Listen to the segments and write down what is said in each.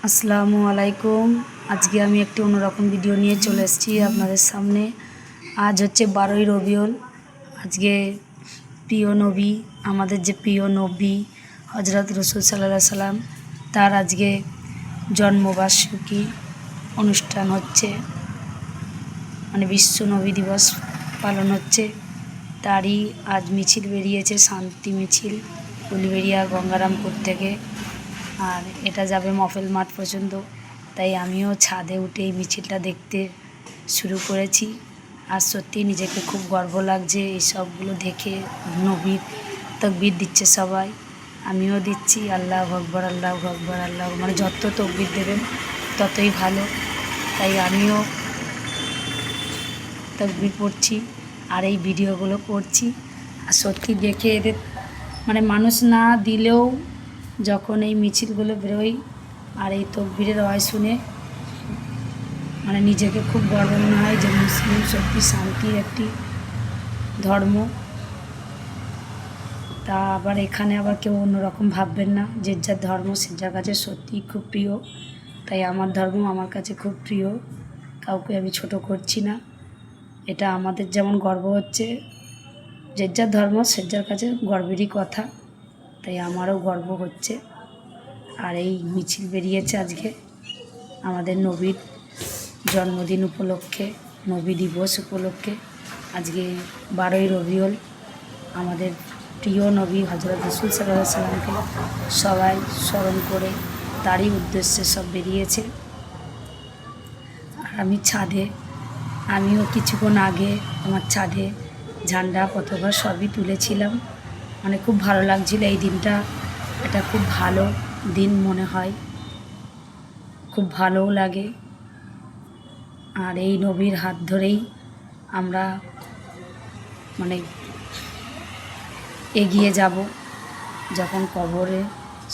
আসসালামু আলাইকুম। আজকে আমি একটি অন্যরকম ভিডিও নিয়ে চলে এসেছি আপনাদের সামনে। আজ হচ্ছে 12ই রবিউল। আজকে প্রিয় নবী, আমাদের যে প্রিয় নবী হজরত রসুল সাল্লাল্লাহু আলাইহি সাল্লাম, তার আজকে জন্মবার্ষিকী অনুষ্ঠান হচ্ছে, মানে বিশ্ব নবী দিবস পালন হচ্ছে। তারই আজ মিছিল বেরিয়েছে, শান্তি মিছিল, উলুবেড়িয়া গঙ্গারামপুর থেকে। আর এটা যাবে মফেল মাঠ পর্যন্ত। তাই আমিও ছাদে উঠে এই মিছিলটা দেখতে শুরু করেছি। আর সত্যি নিজেকে খুব গর্ব লাগছে এই সবগুলো দেখে। নবীর তাকবীর দিচ্ছে সবাই, আমিও দিচ্ছি। আল্লাহু আকবার, আল্লাহু আকবার, আল্লাহ, মানে যত তাকবীর দেবেন ততই ভালো। তাই আমিও তাকবীর পড়ছি আর এই ভিডিওগুলো করছি। আর সত্যি দেখে এদের, মানে মানুষ না দিলেও যখন এই মিছিলগুলো বেরোয় আর এই তাকবীরের আওয়াজ শুনে, মানে নিজেকে খুব গর্ব মনে হয় যে মুসলিম সত্যি শান্তির একটি ধর্ম। তা আবার এখানে আবার কেউ অন্যরকম ভাববেন না, যে যার ধর্ম সে যার কাছে সত্যিই খুব প্রিয়। তাই আমার ধর্ম আমার কাছে খুব প্রিয়, কাউকে আমি ছোট করছি না। এটা আমাদের যেমন গর্ব হচ্ছে, যে যার ধর্ম সে যার কাছে গর্বেরই কথা। তাই আমারও গর্ব হচ্ছে। আর এই মিছিল বেরিয়েছে আজকে আমাদের নবীর জন্মদিন উপলক্ষে, নবী দিবস উপলক্ষে। আজকে 12ই রবিউল, আমাদের প্রিয় নবী হজরত রাসূল সাল্লাল্লাহু আলাইহি সাল্লামকে সবাই স্মরণ করে তারই উদ্দেশ্যে সব বেরিয়েছে। আর আমি ছাদে, আমিও কিছুক্ষণ আগে আমার ছাদে ঝান্ডা পতাকা সবই তুলেছিলাম। মানে খুব ভালো লাগছিল এই দিনটা। এটা খুব ভালো দিন মনে হয়, খুব ভালোও লাগে। আর এই নবীর হাত ধরেই আমরা মানে এগিয়ে যাব। যখন কবরে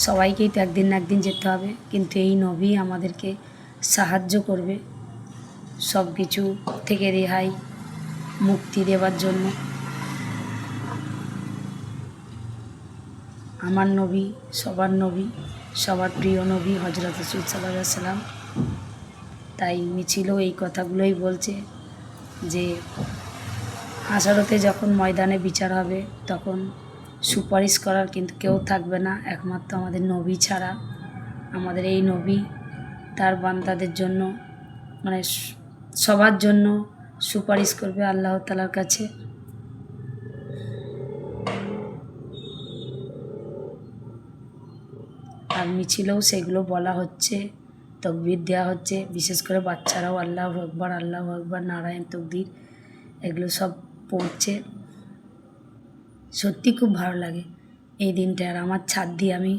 সবাইকেই তো একদিন না একদিন যেতে হবে, কিন্তু এই নবী আমাদেরকে সাহায্য করবে সব কিছু থেকে রেহাই, মুক্তি দেওয়ার জন্য। আমার নবী, সবার প্রিয় নবী হজরত রাসূল সাল্লাল্লাহু আলাইহি সাল্লাম। তাই মিছিলও এই কথাগুলোই বলছে যে হাসরতে যখন ময়দানে বিচার হবে তখন সুপারিশ করার কিন্তু কেউ থাকবে না একমাত্র আমাদের নবী ছাড়া। আমাদের এই নবী তার বান্দাদের জন্য, মানে সবার জন্য সুপারিশ করবে আল্লাহ তাআলার কাছে। আর মিছিলেও সেগুলো বলা হচ্ছে, তাকবীর দেওয়া হচ্ছে। বিশেষ করে বাচ্চারাও আল্লাহু আকবার, আল্লাহু আকবার, নারায়ণ তাকবীর এগুলো সব পড়ছে। সত্যি খুব ভালো লাগে এই দিনটা। আর আমার ছাদ দিয়ে আমি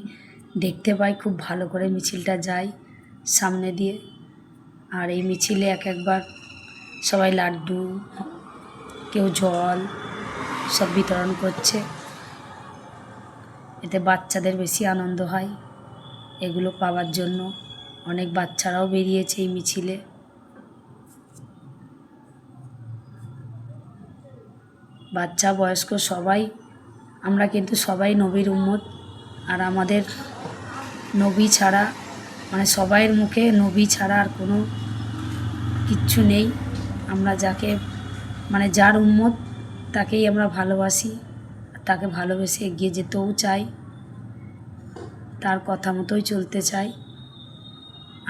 দেখতে পাই খুব ভালো করে মিছিলটা যায় সামনে দিয়ে। আর এই মিছিলে একবার সবাই লাড্ডু, কেউ জল সব বিতরণ করছে। এতে বাচ্চাদের বেশি আনন্দ হয় এগুলো পাওয়ার জন্য। অনেক বাচ্চারাও বেরিয়েছে এই মিছিলে। বাচ্চা বয়স্ক সবাই, আমরা কিন্তু সবাই নবীর উম্মত। আর আমাদের নবী ছাড়া, মানে সবাইয়ের মুখে নবী ছাড়া আর কোনো কিচ্ছু নেই। আমরা যাকে, মানে যার উম্মত তাকেই আমরা ভালোবাসি, তাকে ভালোবেসে এগিয়ে যেতেও চাই, তার কথা মতোই চলতে চাই।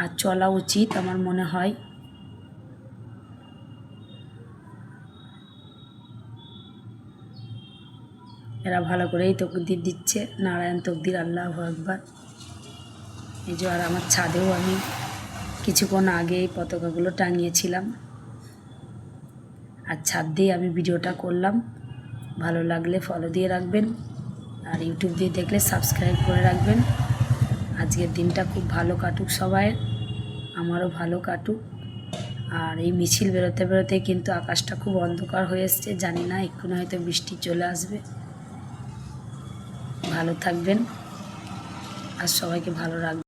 আর চলা উচিত আমার মনে হয়। এরা ভালো করেই তাকবীর দিচ্ছে, নারায়ণ তাকবীর, আল্লাহু আকবার। এই যে আর আমার ছাদেও আমি কিছুক্ষণ আগে এই পতাকাগুলো টাঙিয়েছিলাম। আর ছাদ দিয়ে আমি ভিডিওটা করলাম। ভালো লাগলে ফলো দিয়ে রাখবেন, আর ইউটিউব দিয়ে দেখলে সাবস্ক্রাইব করে রাখবেন। আজকের দিনটা খুব ভালো কাটুক সবাই, আমারও ভালো কাটুক। আর এই মিছিল বেরোতে বেরোতে কিন্তু আকাশটা খুব অন্ধকার হয়ে এসছে, জানি না এক্ষুনি হয়তো বৃষ্টি চলে আসবে। ভালো থাকবেন আর সবাইকে ভালো রাখবেন।